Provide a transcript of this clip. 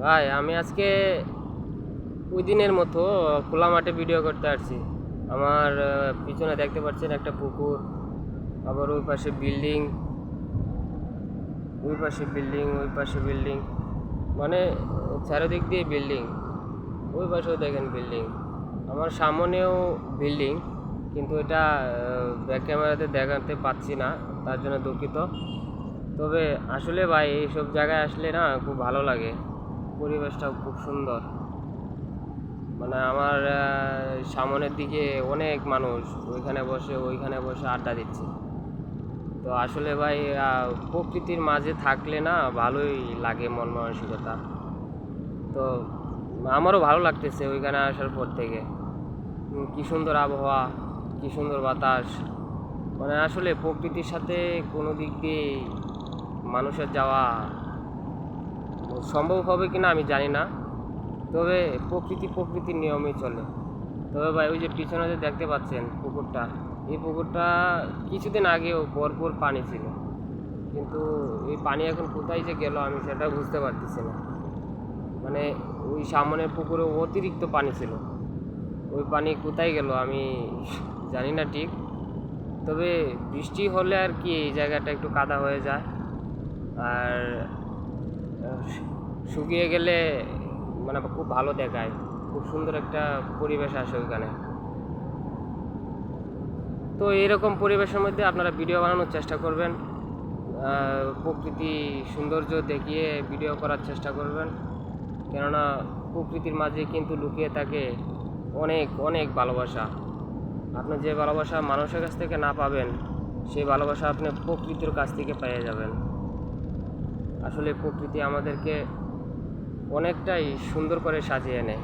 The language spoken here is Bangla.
ভাই আমি আজকে ওই দিনের মতো খোলা মাঠে ভিডিও করতে আসছি। আমার পিছনে দেখতে পাচ্ছেন একটা পুকুর, আবার ওই পাশে বিল্ডিং, ওই পাশে বিল্ডিং, ওই পাশে বিল্ডিং, মানে চারিদিক দিয়ে বিল্ডিং। ওই পাশেও দেখেন বিল্ডিং, আমার সামনেও বিল্ডিং, কিন্তু এটা ব্যাক ক্যামেরাতে দেখাতে পাচ্ছি না, তার জন্য দুঃখিত। তবে আসলে ভাই এইসব জায়গায় আসলে না খুব ভালো লাগে, পরিবেশটাও খুব সুন্দর। মানে আমার সামনের দিকে অনেক মানুষ ওইখানে বসে আড্ডা দিচ্ছে। তো আসলে ভাই প্রকৃতির মাঝে থাকলে না ভালোই লাগে মন মানসিকতা। তো আমারও ভালো লাগতেছে ওইখানে আসার পর থেকে। কী সুন্দর আবহাওয়া, কী সুন্দর বাতাস। মানে আসলে প্রকৃতির সাথে কোনো দিক দিয়ে মানুষের যাওয়া সম্ভব হবে কি না আমি জানি না, তবে প্রকৃতির নিয়মেই চলে। তবে ভাই ওই যে পিছনে যে দেখতে পাচ্ছেন পুকুরটা, এই পুকুরটা কিছুদিন আগেও ভরপুর পানি ছিল, কিন্তু এই পানি এখন কোথায় যে গেল আমি সেটা বুঝতে পারতেছি না। মানে ওই সামনের পুকুরে অতিরিক্ত পানি ছিল, ওই পানি কোথায় গেল আমি জানি না ঠিক। তবে বৃষ্টি হলে আর কি এই জায়গাটা একটু কাদা হয়ে যায়, আর শুকিয়ে গেলে মানে খুব ভালো দেখায়, খুব সুন্দর একটা পরিবেশ আসে ওইখানে। তো এরকম পরিবেশের মধ্যে আপনারা ভিডিও বানানোর চেষ্টা করবেন, প্রকৃতি সৌন্দর্য দেখিয়ে ভিডিও করার চেষ্টা করবেন, কেননা প্রকৃতির মাঝে কিন্তু লুকিয়ে থাকে অনেক অনেক ভালোবাসা। আপনি যে ভালোবাসা মানুষের কাছ থেকে না পাবেন, সেই ভালোবাসা আপনি প্রকৃতির কাছ থেকে পেয়ে যাবেন। আসলে প্রকৃতি আমাদেরকে অনেকটাই সুন্দর করে সাজিয়ে নেয়।